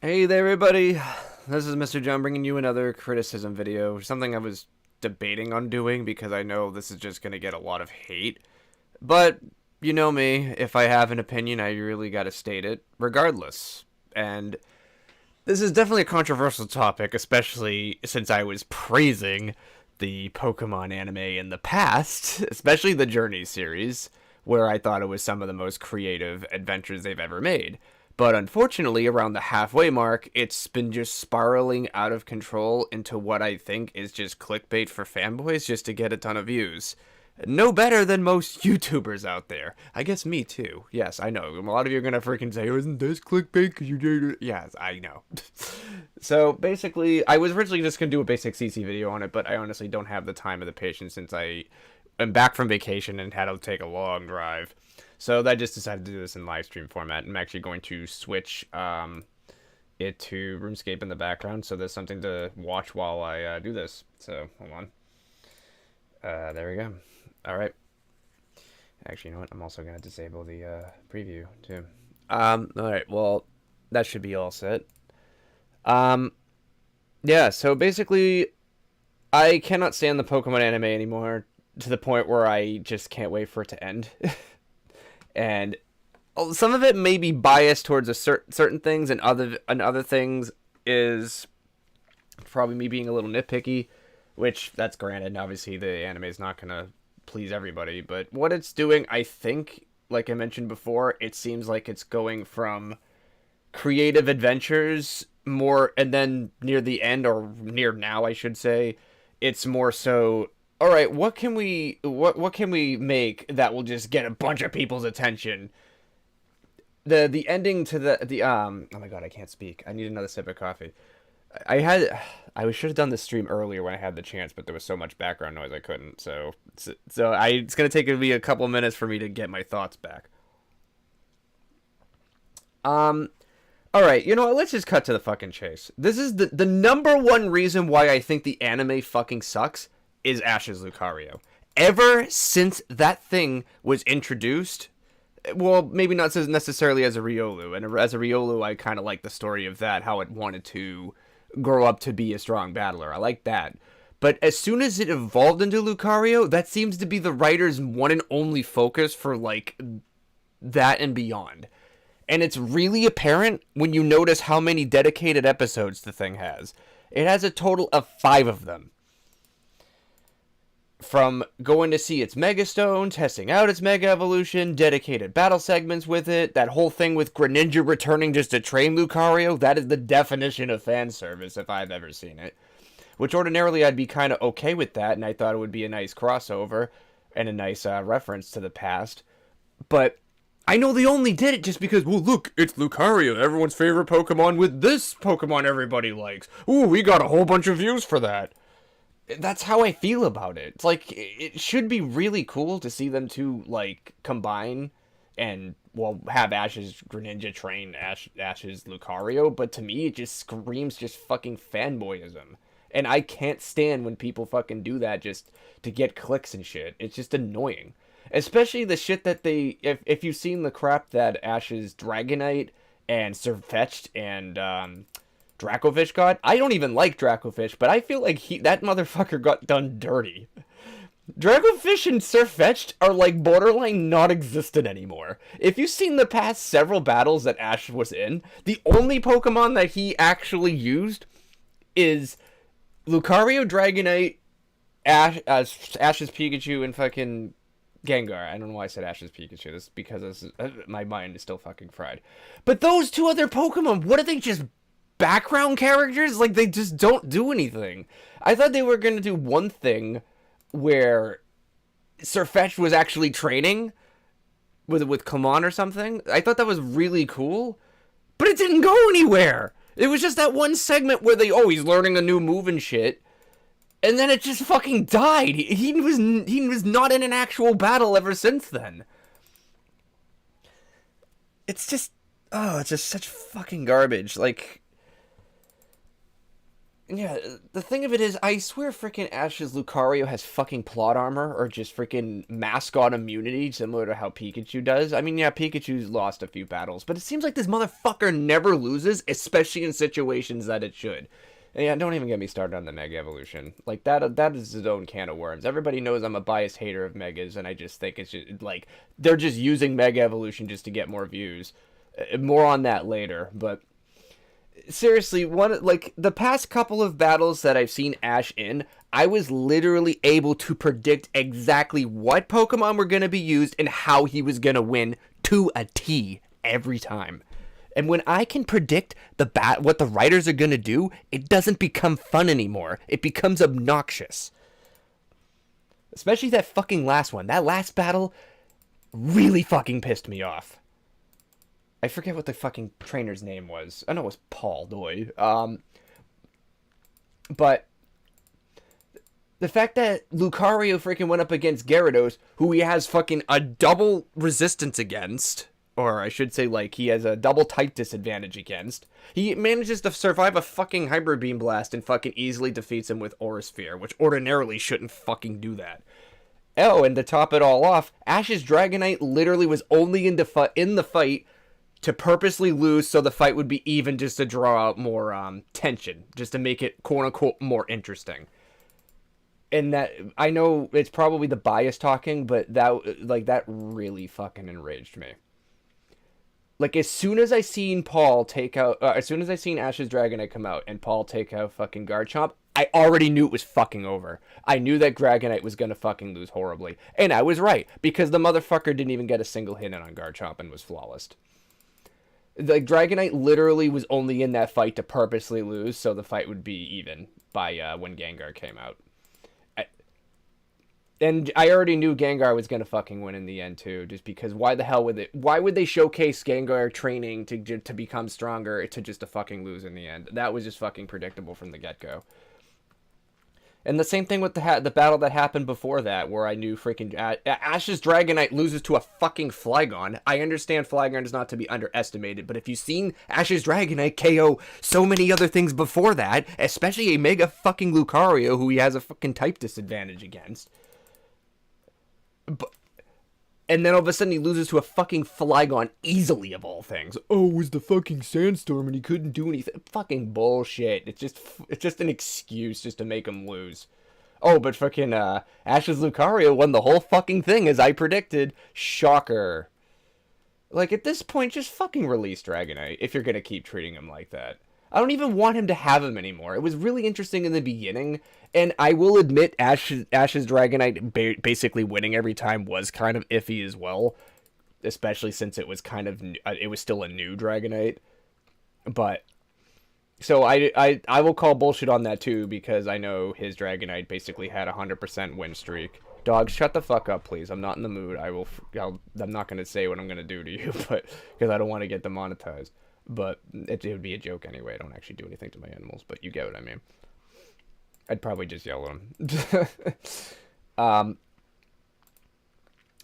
Hey there, everybody. This is Mr. John bringing you another criticism video. Something I was debating on doing because I know this is just going to get a lot of hate. But, you know me, if I have an opinion, I really got to state it, regardless. And this is definitely a controversial topic, especially since I was praising the Pokemon anime in the past, especially the Journeys series, where I thought it was some of the most creative adventures they've ever made. But unfortunately, around the halfway mark, it's been just spiraling out of control into what I think is just clickbait for fanboys just to get a ton of views. No better than most YouTubers out there. I guess me too. Yes, I know. A lot of you are gonna freaking say, "Oh, isn't this clickbait? Because you did it." Yes, I know. So basically, I was originally just gonna do a basic CC video on it, but I honestly don't have the time or the patience since I am back from vacation and had to take a long drive. So I just decided to do this in live stream format. I'm actually going to switch it to RuneScape in the background, so there's something to watch while I do this. So hold on. There we go. All right. Actually, you know what? I'm also going to disable the preview too. All right. Well, that should be all set. Yeah. So basically, I cannot stand the Pokemon anime anymore to the point where I just can't wait for it to end. And some of it may be biased towards certain things, and other things is probably me being a little nitpicky, which that's granted. Obviously, the anime is not gonna please everybody, but what it's doing, I think, like I mentioned before, it seems like it's going from creative adventures more, and then near the end, or near now, I should say, it's more so. All right, what can we make that will just get a bunch of people's attention? The ending to the oh my god, I can't speak. I need another sip of coffee. I should have done this stream earlier when I had the chance, but there was so much background noise I couldn't. It's gonna take me a couple minutes for me to get my thoughts back. All right, you know what? Let's just cut to the fucking chase. This is the number one reason why I think the anime fucking sucks is Ash's Lucario. Ever since that thing was introduced, well, maybe not necessarily as a Riolu, and as a Riolu, I kind of like the story of that, how it wanted to grow up to be a strong battler. I like that. But as soon as it evolved into Lucario, that seems to be the writer's one and only focus for, like, that and beyond. And it's really apparent when you notice how many dedicated episodes the thing has. It has a total of 5 of them. From going to see its Mega Stone, testing out its Mega Evolution, dedicated battle segments with it, that whole thing with Greninja returning just to train Lucario, that is the definition of fan service if I've ever seen it. Which ordinarily I'd be kind of okay with that, and I thought it would be a nice crossover and a nice reference to the past. But I know they only did it just because, well, look, it's Lucario, everyone's favorite Pokemon with this Pokemon everybody likes. Ooh, we got a whole bunch of views for that. That's how I feel about it. It's like, it should be really cool to see them two, like, combine and, well, have Ash's Greninja train Ash's Lucario, but to me, it just screams just fucking fanboyism. And I can't stand when people fucking do that just to get clicks and shit. It's just annoying. Especially the shit that they, if you've seen the crap that Ash's Dragonite and Sirfetch'd and, Dracovish got. I don't even like Dracovish, but I feel like that motherfucker got done dirty. Dracovish and Sirfetch'd are like borderline not existent anymore. If you've seen the past several battles that Ash was in, the only Pokemon that he actually used is Lucario, Dragonite, Ash's Pikachu, and fucking Gengar. I don't know why I said Ash's Pikachu. This is because my mind is still fucking fried. But those 2 other Pokemon, what are they, just background characters? Like, they just don't do anything. I thought they were going to do one thing where Sirfetch'd was actually training with Clemon or something. I thought that was really cool, but it didn't go anywhere. It was just that one segment where he's learning a new move and shit, and then it just fucking died. He was not in an actual battle ever since then. It's just, oh, it's just such fucking garbage. Like, Yeah, the thing of it is, I swear freaking Ash's Lucario has fucking plot armor or just freaking mascot immunity, similar to how Pikachu does. I mean, yeah, Pikachu's lost a few battles, but it seems like this motherfucker never loses, especially in situations that it should. And yeah, don't even get me started on the Mega Evolution. Like, that is his own can of worms. Everybody knows I'm a biased hater of Megas, and I just think it's just, like, they're just using Mega Evolution just to get more views. More on that later, but seriously, the past couple of battles that I've seen Ash in, I was literally able to predict exactly what Pokemon were going to be used and how he was going to win to a T every time. And when I can predict what the writers are going to do, it doesn't become fun anymore. It becomes obnoxious. Especially that fucking last one. That last battle really fucking pissed me off. I forget what the fucking trainer's name was. I know it was Paul Doy. But the fact that Lucario freaking went up against Gyarados, who he has fucking a double resistance against, or I should say, like, he has a double type disadvantage against, he manages to survive a fucking Hyper Beam Blast and fucking easily defeats him with Aura Sphere, which ordinarily shouldn't fucking do that. Oh, and to top it all off, Ash's Dragonite literally was only in the fight to purposely lose so the fight would be even, just to draw out more tension, just to make it quote-unquote more interesting. And that, I know it's probably the bias talking, but that really fucking enraged me. Like, as soon as I seen as soon as I seen Ash's Dragonite come out and Paul take out fucking Garchomp, I already knew it was fucking over. I knew that Dragonite was gonna fucking lose horribly. And I was right, because the motherfucker didn't even get a single hit in on Garchomp and was flawless. The Dragonite literally was only in that fight to purposely lose, so the fight would be even by when Gengar came out. And I already knew Gengar was gonna fucking win in the end too, just because why the hell would why would they showcase Gengar training to become stronger to fucking lose in the end? That was just fucking predictable from the get-go. And the same thing with the battle that happened before that, where I knew freaking Ash's Dragonite loses to a fucking Flygon. I understand Flygon is not to be underestimated, but if you've seen Ash's Dragonite KO so many other things before that, especially a mega fucking Lucario who he has a fucking type disadvantage against, and then all of a sudden he loses to a fucking Flygon easily, of all things. Oh, it was the fucking sandstorm and he couldn't do anything. Fucking bullshit. It's just an excuse just to make him lose. Oh, but fucking Ash's Lucario won the whole fucking thing as I predicted. Shocker. Like, at this point, just fucking release Dragonite if you're gonna keep treating him like that. I don't even want him to have him anymore. It was really interesting in the beginning, and I will admit Ash's Dragonite basically winning every time was kind of iffy as well, especially since it was kind of it was still a new Dragonite. But so I will call bullshit on that too, because I know his Dragonite basically had a 100% win streak. Dog, shut the fuck up, please. I'm not in the mood. I'm not going to say what I'm going to do to you, but because I don't want to get demonetized. But it would be a joke anyway. I don't actually do anything to my animals, but you get what I mean. I'd probably just yell at them.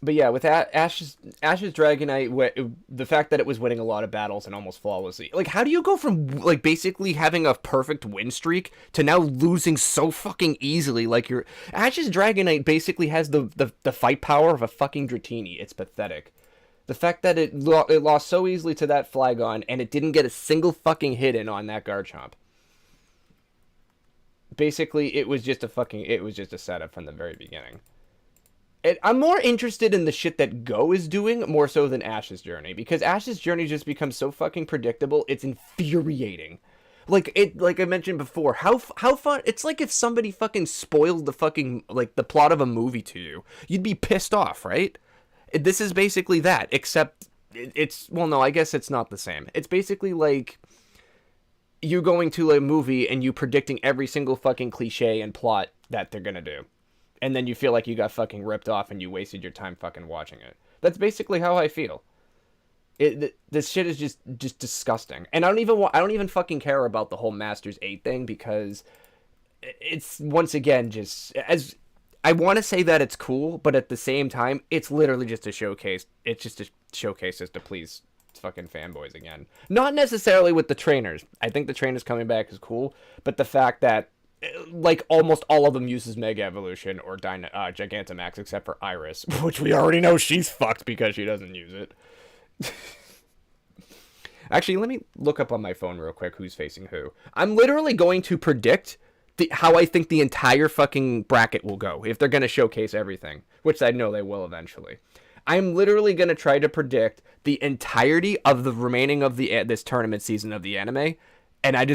But yeah, with Ash's Dragonite, the fact that it was winning a lot of battles and almost flawlessly. Like, how do you go from, like, basically having a perfect win streak to now losing so fucking easily? Like, Ash's Dragonite basically has the fight power of a fucking Dratini. It's pathetic. The fact that it lost so easily to that Flygon and it didn't get a single fucking hit in on that Garchomp. Basically, it was just a setup from the very beginning. I'm more interested in the shit that Go is doing more so than Ash's Journey, because Ash's Journey just becomes so fucking predictable. It's infuriating. Like I mentioned before, how fun. It's like if somebody fucking spoiled the fucking, like, the plot of a movie to you. You'd be pissed off, right? This is basically that, except well, no, I guess it's not the same. It's basically like you going to a movie and you predicting every single fucking cliche and plot that they're gonna do. And then you feel like you got fucking ripped off and you wasted your time fucking watching it. That's basically how I feel. This shit is just disgusting. And I don't even fucking care about the whole Masters 8 thing, because it's, once again, just, as I want to say that it's cool, but at the same time, it's literally just a showcase. It's just a showcase as to please fucking fanboys again. Not necessarily with the trainers. I think the trainers coming back is cool, but the fact that like almost all of them uses Mega Evolution or Gigantamax except for Iris, which we already know she's fucked because she doesn't use it. Actually, let me look up on my phone real quick who's facing who. I'm literally going to predict how I think the entire fucking bracket will go if they're going to showcase everything, which I know they will eventually. I'm literally going to try to predict the entirety of the remaining of this tournament season of the anime. And I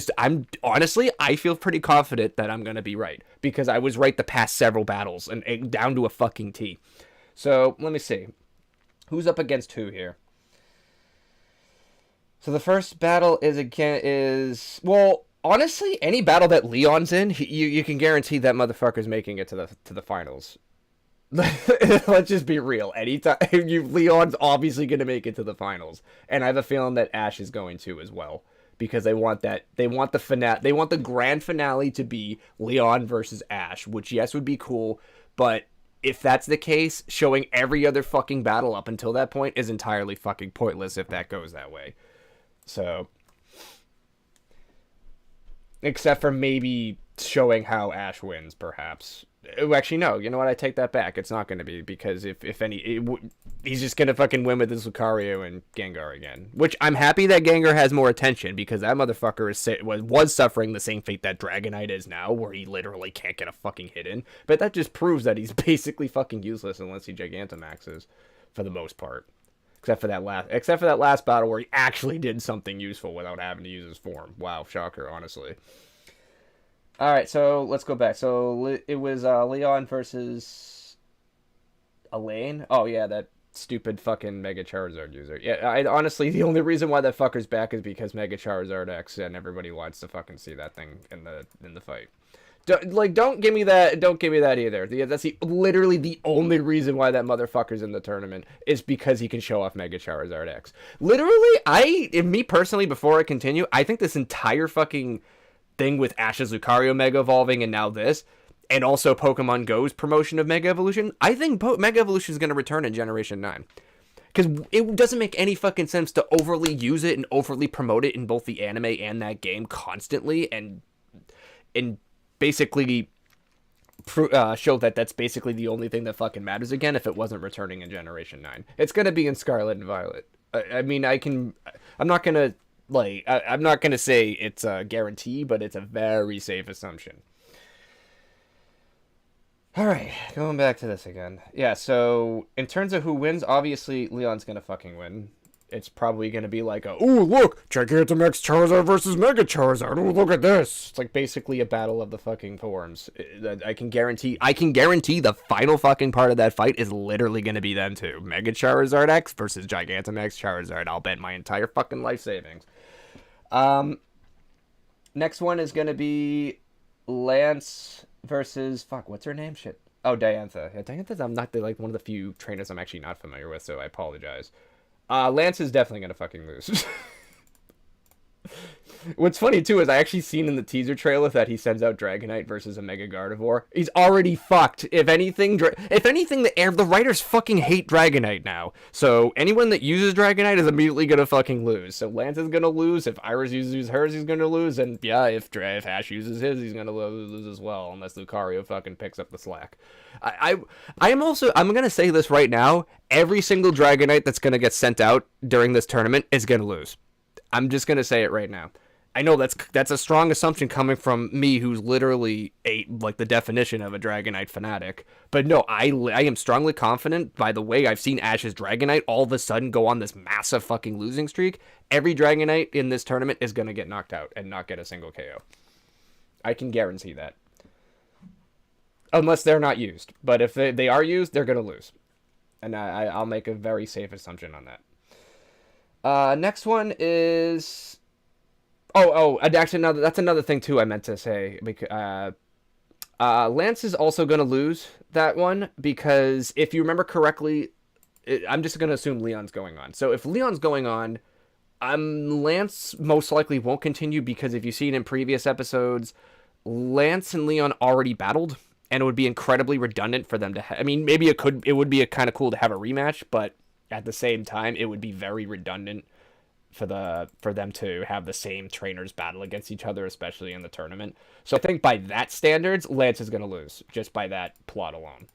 feel pretty confident that I'm going to be right because I was right the past several battles and down to a fucking T. So let me see. Who's up against who here? So the first battle is well, honestly, any battle that Leon's in, you can guarantee that motherfucker's making it to the finals. Let's just be real. Anytime Leon's obviously going to make it to the finals, and I have a feeling that Ash is going to as well because they want the grand finale to be Leon versus Ash, which yes would be cool, but if that's the case, showing every other fucking battle up until that point is entirely fucking pointless if that goes that way. So, except for maybe showing how Ash wins, perhaps. Actually, no. You know what? I take that back. It's not going to be because he's just going to fucking win with this Lucario and Gengar again. Which I'm happy that Gengar has more attention because that motherfucker was suffering the same fate that Dragonite is now, where he literally can't get a fucking hit in. But that just proves that he's basically fucking useless unless he Gigantamaxes, for the most part. Except for that last battle where he actually did something useful without having to use his form. Wow, shocker, honestly. All right, so let's go back. So it was Leon versus Elaine. Oh yeah, that stupid fucking Mega Charizard user. Yeah, honestly, the only reason why that fucker's back is because Mega Charizard X, and everybody wants to fucking see that thing in the fight. Don't give me that. Don't give me that either. That's literally the only reason why that motherfucker's in the tournament is because he can show off Mega Charizard X. Literally, me personally, before I continue, I think this entire fucking thing with Ash's Lucario Mega Evolving and now this, and also Pokemon Go's promotion of Mega Evolution, I think Mega Evolution is going to return in Generation 9. Because it doesn't make any fucking sense to overly use it and overly promote it in both the anime and that game constantly and basically show that that's basically the only thing that fucking matters again if it wasn't returning in Generation 9. It's going to be in Scarlet and Violet. I'm not going to say it's a guarantee, but it's a very safe assumption. Alright, going back to this again. Yeah, so in terms of who wins, obviously Leon's going to fucking win. It's probably going to be like ooh, look, Gigantamax Charizard versus Mega Charizard. Ooh, look at this. It's like basically a battle of the fucking forms. I can guarantee the final fucking part of that fight is literally going to be them two. Mega Charizard X versus Gigantamax Charizard. I'll bet my entire fucking life savings. Next one is going to be Lance versus, what's her name? Shit. Oh, Diantha. Yeah, Diantha, I'm not one of the few trainers I'm actually not familiar with, so I apologize. Lance is definitely gonna fucking lose. What's funny too is I actually seen in the teaser trailer that he sends out Dragonite versus a Mega Gardevoir. He's already fucked. If anything, the writers fucking hate Dragonite now. So anyone that uses Dragonite is immediately gonna fucking lose. So Lance is gonna lose. If Iris uses hers, he's gonna lose. And yeah, if Ash uses his, he's gonna lose as well, unless Lucario fucking picks up the slack. I'm gonna say this right now. Every single Dragonite that's gonna get sent out during this tournament is gonna lose. I'm just gonna say it right now. I know that's a strong assumption coming from me, who's literally the definition of a Dragonite fanatic. But no, I am strongly confident by the way I've seen Ash's Dragonite all of a sudden go on this massive fucking losing streak. Every Dragonite in this tournament is gonna get knocked out and not get a single KO. I can guarantee that. Unless they're not used. But if they are used, they're gonna lose. And I'll make a very safe assumption on that. Next one is... actually, that's another thing, too, I meant to say. Lance is also going to lose that one, because if you remember correctly, I'm just going to assume Leon's going on. So if Leon's going on, Lance most likely won't continue, because if you've seen in previous episodes, Lance and Leon already battled, and it would be incredibly redundant for them to maybe it would be kind of cool to have a rematch, but at the same time, it would be very redundant for them to have the same trainers battle against each other, especially in the tournament. So I think by that standards, Lance is going to lose just by that plot alone,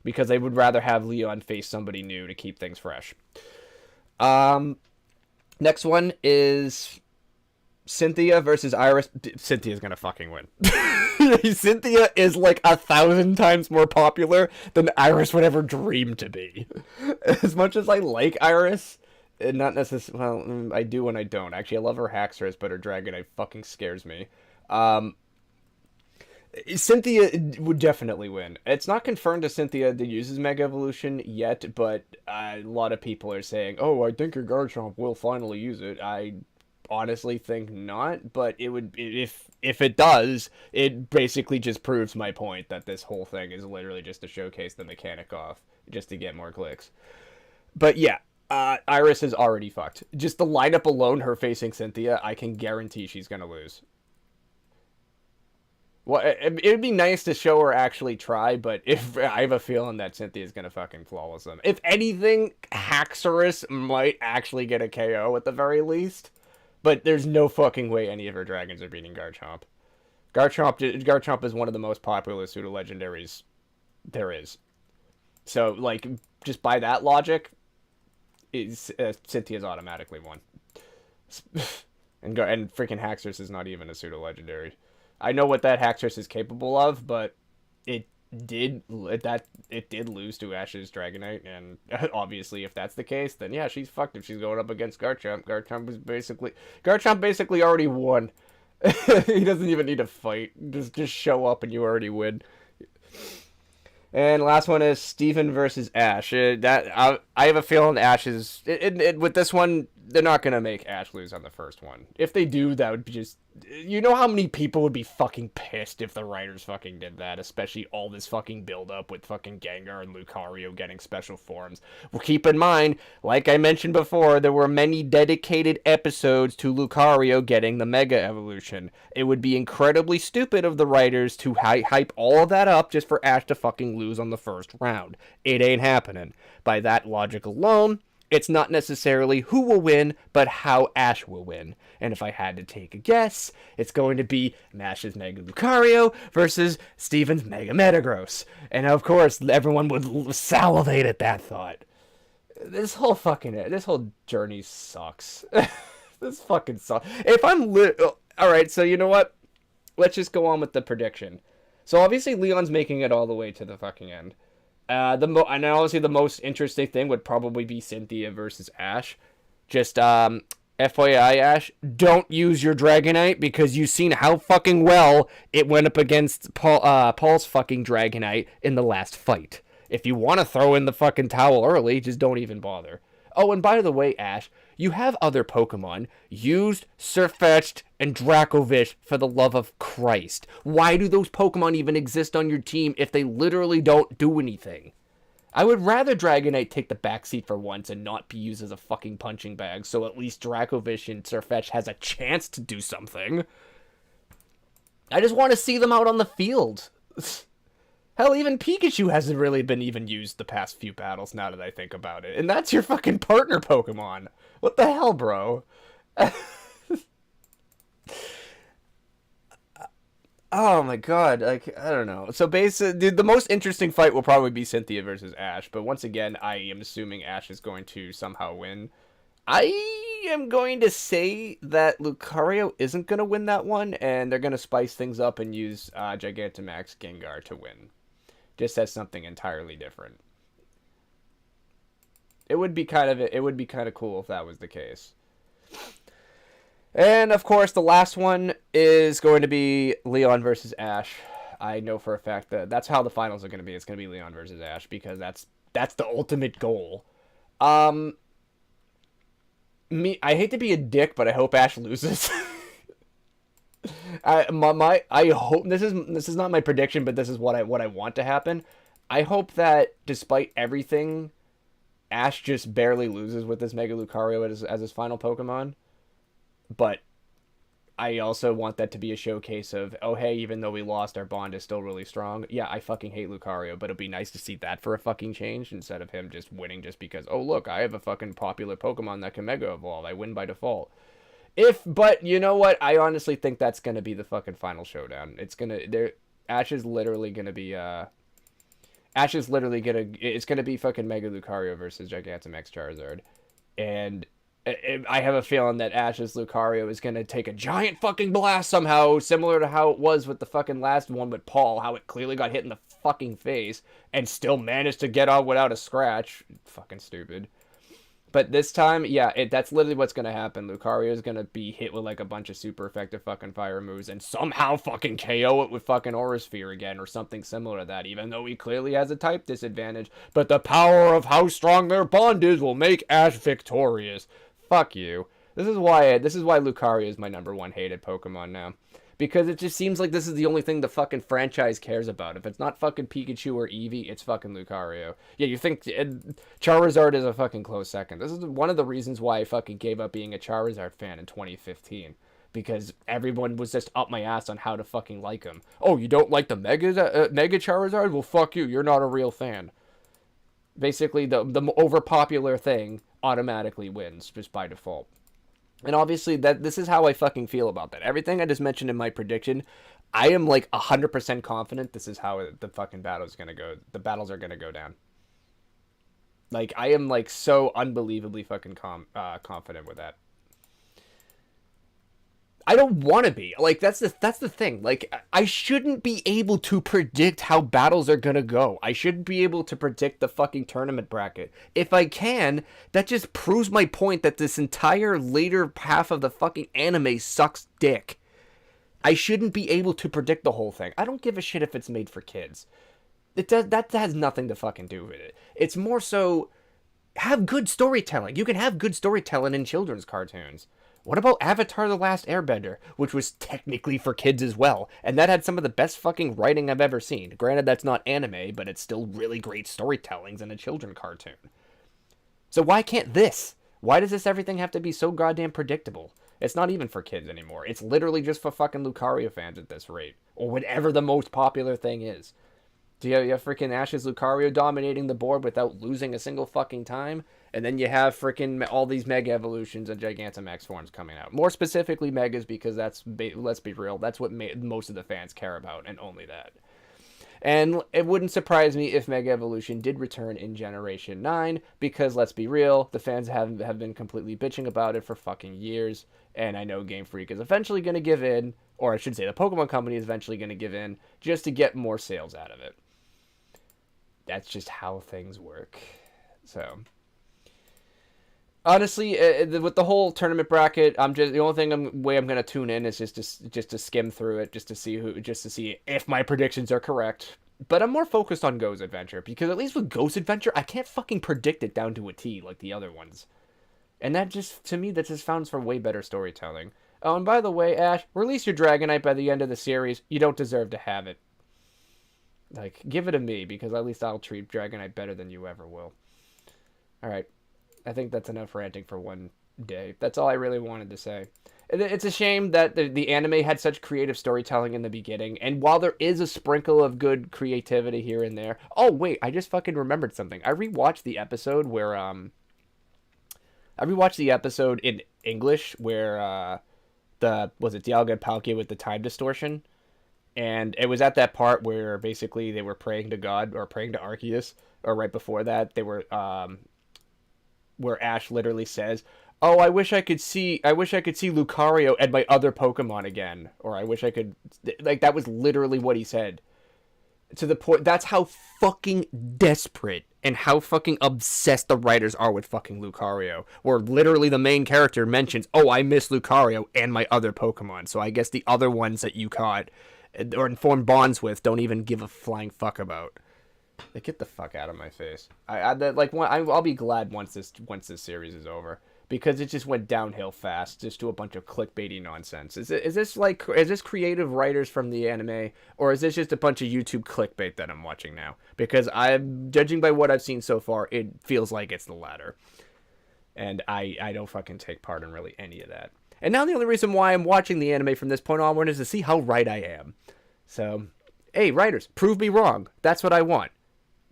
because they would rather have Leon face somebody new to keep things fresh. Next one is Cynthia versus Iris. Cynthia's gonna fucking win. Cynthia is like 1,000 times more popular than Iris would ever dream to be. As much as I like Iris, not necessarily. Well, I do and I don't. Actually, I love her Haxorus, but her Dragonite fucking scares me. Cynthia would definitely win. It's not confirmed if Cynthia uses Mega Evolution yet, but a lot of people are saying, "Oh, I think your Garchomp will finally use it." I honestly think not, but it would, if it does, it basically just proves my point that this whole thing is literally just to showcase the mechanic off, just to get more clicks. But yeah, Iris is already fucked. Just the lineup alone, her facing Cynthia, I can guarantee she's gonna lose. Well, it would be nice to show her actually try, but if I have a feeling that Cynthia's gonna fucking flawless them. If anything, Haxorus might actually get a KO at the very least, but there's no fucking way any of her dragons are beating Garchomp. Garchomp is one of the most popular pseudo legendaries there is. So, like, just by that logic, Cynthia's automatically won. and freaking Haxorus is not even a pseudo legendary. I know what that Haxorus is capable of, but it did lose to Ash's Dragonite, and obviously if that's the case, then yeah, she's fucked if she's going up against Garchomp. Garchomp basically already won. He doesn't even need to fight. Just show up and you already win. And last one is Steven versus Ash. I have a feeling Ash is with this one. They're not gonna make Ash lose on the first one. If they do, that would be just, you know how many people would be fucking pissed if the writers fucking did that, especially all this fucking build up with fucking Gengar and Lucario getting special forms. Well, keep in mind, like I mentioned before, there were many dedicated episodes to Lucario getting the Mega Evolution. It would be incredibly stupid of the writers to hype all of that up just for Ash to fucking lose on the first round. It ain't happening. By that logic alone, it's not necessarily who will win, but how Ash will win. And if I had to take a guess, it's going to be Ash's Mega Lucario versus Steven's Mega Metagross. And of course, everyone would salivate at that thought. This whole journey sucks. This fucking sucks. If I'm alright, so you know what? Let's just go on with the prediction. So obviously Leon's making it all the way to the fucking end. And obviously the most interesting thing would probably be Cynthia versus Ash. Just FYI, Ash, don't use your Dragonite because you've seen how fucking well it went up against Paul's fucking Dragonite in the last fight. If you want to throw in the fucking towel early, just don't even bother. Oh, and by the way, Ash, you have other Pokemon. Used, Sirfetch'd, and Dracovish, for the love of Christ. Why do those Pokemon even exist on your team if they literally don't do anything? I would rather Dragonite take the backseat for once and not be used as a fucking punching bag, so at least Dracovish and Sirfetch'd has a chance to do something. I just want to see them out on the field. Hell, even Pikachu hasn't really been even used the past few battles, now that I think about it. And that's your fucking partner Pokemon. What the hell, bro? Oh my god, like, I don't know. So basically, the most interesting fight will probably be Cynthia versus Ash, but once again, I am assuming Ash is going to somehow win. I am going to say that Lucario isn't going to win that one, and they're going to spice things up and use Gigantamax Gengar to win. Just as something entirely different. It would be kind of cool if that was the case. And of course, the last one is going to be Leon versus Ash. I know for a fact that that's how the finals are going to be. It's going to be Leon versus Ash because that's the ultimate goal. I hate to be a dick, but I hope Ash loses. I hope this is not my prediction, but this is what I want to happen. I hope that despite everything, Ash just barely loses with this Mega Lucario as his final Pokemon. But I also want that to be a showcase of, oh hey, even though we lost, our bond is still really strong. Yeah, I fucking hate Lucario, but it'd be nice to see that for a fucking change instead of him just winning just because, oh look, I have a fucking popular Pokemon that can Mega Evolve. I win by default. But you know what? I honestly think that's gonna be the fucking final showdown. Ash is literally gonna be it's gonna be fucking Mega Lucario versus Gigantamax Charizard, and I have a feeling that Ash's Lucario is gonna take a giant fucking blast somehow, similar to how it was with the fucking last one with Paul, how it clearly got hit in the fucking face and still managed to get out without a scratch. Fucking stupid. But this time, yeah, that's literally what's gonna happen. Lucario is gonna be hit with like a bunch of super effective fucking fire moves and somehow fucking KO it with fucking Aura Sphere again or something similar to that, even though he clearly has a type disadvantage. But the power of how strong their bond is will make Ash victorious. Fuck you. This is why Lucario is my #1 hated Pokemon now. Because it just seems like this is the only thing the fucking franchise cares about. If it's not fucking Pikachu or Eevee, it's fucking Lucario. Yeah, you think Charizard is a fucking close second. This is one of the reasons why I fucking gave up being a Charizard fan in 2015. Because everyone was just up my ass on how to fucking like him. Oh, you don't like the Mega Charizard? Well, fuck you. You're not a real fan. Basically, the overpopular thing automatically wins just by default. And obviously, this is how I fucking feel about that. Everything I just mentioned in my prediction, I am like 100% confident this is how the fucking battle's gonna go. The battles are gonna go down. Like, I am like so unbelievably fucking confident with that. I don't want to be. Like, that's the thing. Like, I shouldn't be able to predict how battles are gonna go. I shouldn't be able to predict the fucking tournament bracket. If I can, that just proves my point that this entire later half of the fucking anime sucks dick. I shouldn't be able to predict the whole thing. I don't give a shit if it's made for kids. That has nothing to fucking do with it. It's more so, have good storytelling. You can have good storytelling in children's cartoons. What about Avatar: The Last Airbender, which was technically for kids as well, and that had some of the best fucking writing I've ever seen. Granted, that's not anime, but it's still really great storytellings in a children's cartoon. So why can't this? Why does this everything have to be so goddamn predictable? It's not even for kids anymore. It's literally just for fucking Lucario fans at this rate, or whatever the most popular thing is. Do you have freaking Ash's Lucario dominating the board without losing a single fucking time? And then you have freaking all these Mega Evolutions and Gigantamax forms coming out. More specifically Megas, because let's be real, that's what most of the fans care about, and only that. And it wouldn't surprise me if Mega Evolution did return in Generation 9, because let's be real, the fans have been completely bitching about it for fucking years. And I know Game Freak is eventually going to give in, or I should say the Pokemon Company is eventually going to give in, just to get more sales out of it. That's just how things work. So, honestly, with the whole tournament bracket, the only way I'm gonna tune in is just to skim through it, just to see if my predictions are correct. But I'm more focused on Go's Adventure, because at least with Go's Adventure, I can't fucking predict it down to a T like the other ones. And that just, to me, that just sounds for way better storytelling. Oh, and by the way, Ash, release your Dragonite by the end of the series. You don't deserve to have it. Like, give it to me, because at least I'll treat Dragonite better than you ever will. Alright. I think that's enough ranting for one day. That's all I really wanted to say. It's a shame that the anime had such creative storytelling in the beginning, and while there is a sprinkle of good creativity here and there... Oh, wait, I just fucking remembered something. I rewatched the episode where, I rewatched the episode in English where, was it Dialga and Palkia with the time distortion? And it was at that part where basically they were praying to God, or praying to Arceus, or right before that, they were, where Ash literally says, "Oh, I wish I could see Lucario and my other Pokemon again," or "I wish I could," like, that was literally what he said. To the point, that's how fucking desperate and how fucking obsessed the writers are with fucking Lucario, where literally the main character mentions, "Oh, I miss Lucario and my other Pokemon," so I guess the other ones that you caught or informed bonds with don't even give a flying fuck about. Like, get the fuck out of my face. I'll be glad once this series is over, because it just went downhill fast, just to a bunch of clickbaity nonsense. Is this creative writers from the anime, or is this just a bunch of YouTube clickbait that I'm watching now? Because I'm judging by what I've seen so far, it feels like it's the latter, and I don't fucking take part in really any of that. And now the only reason why I'm watching the anime from this point onward is to see how right I am. So, hey, writers, prove me wrong. That's what I want.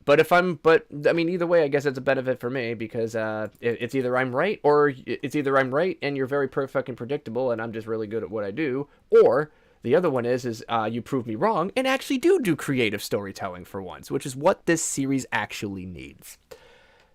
But I mean, either way, I guess it's a benefit for me because it's either I'm right or it's either I'm right and you're very fucking predictable and I'm just really good at what I do, or the other one is you prove me wrong and actually do creative storytelling for once, which is what this series actually needs.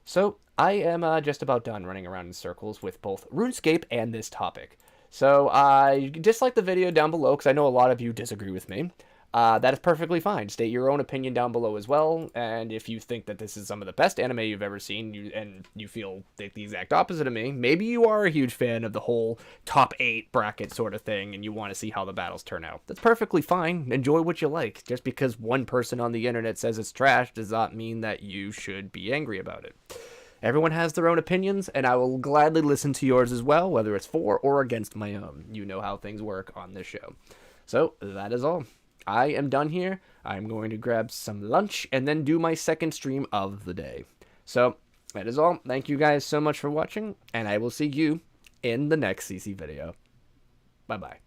So I am just about done running around in circles with both RuneScape and this topic. So you can dislike the video down below because I know a lot of you disagree with me. That is perfectly fine. State your own opinion down below as well. And if you think that this is some of the best anime you've ever seen, and you feel the exact opposite of me, maybe you are a huge fan of the whole top 8 bracket sort of thing, and you want to see how the battles turn out. That's perfectly fine. Enjoy what you like. Just because one person on the internet says it's trash does not mean that you should be angry about it. Everyone has their own opinions, and I will gladly listen to yours as well, whether it's for or against my own. You know how things work on this show. So, that is all. I am done here. I'm going to grab some lunch and then do my second stream of the day. So, that is all. Thank you guys so much for watching, and I will see you in the next CC video. Bye-bye.